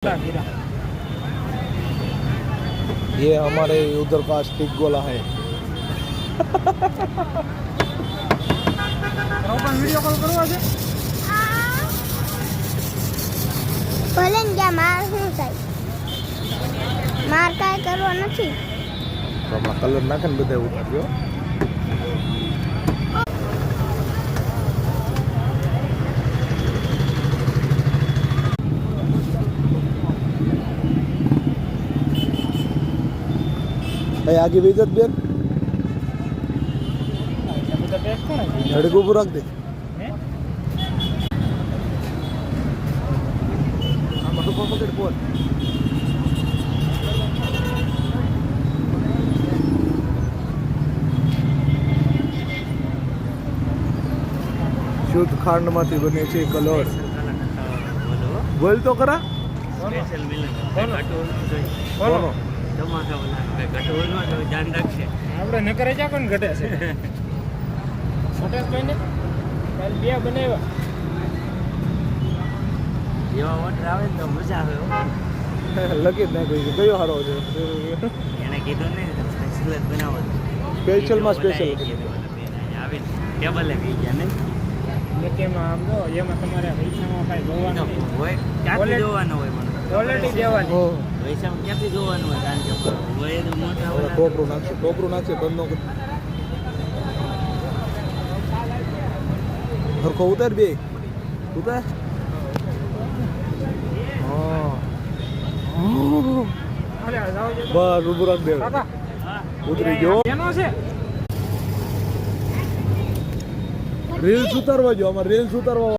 ये हमारे उधर का स्टिक गोला है। वीडियो कॉल करवा છે ભલે ને જ્યાં માર શું થાય માર કાંઈ કરવો નથી તો હમણાં કલર નાખે ને બધા ઉતાર્યો आगे भी इज्जत बेन झड़क ऊपर रख दे पकड़ बोल शुद्ध खांड माथी बने छे कलर बोल तो करा સ્પેશિયલ મિલન બોલો ધમાકા બનાવે ઘટવાનો તો ધ્યાન રાખશે આપણે ન કરે જા કોણ ઘટે છે ઘટે કોઈ ને કાલ બે બનાવ્યા જેવા ઓર્ડર આવે તો મજા આવે લગી જ ના કોઈ કયો હારો છે એને કીધું ને સ્પેશિયલ જ બનાવો સ્પેશિયલ માં સ્પેશિયલ આવે ટેબલ લઈ ગયા ને કેમાં આમ જો એમાં તમારે પૈસામાં કાંઈ જોવાનું હોય ક્યાંથી જોવાનું હોય મને ક્વોલિટી દેવાની પૈસામાં ક્યાંથી જોવાનું હોય કારણ કે હોય તો મોટા હોય ટોપરું નાખશે બંધ નો હરખો ઉતાર બે ઉતાર બસ ઉભું રાખ દે ઉતરી ગયો એનો છે રીલ્સ ઉતારવા જો અમારે રીલ્સ ઉતારવા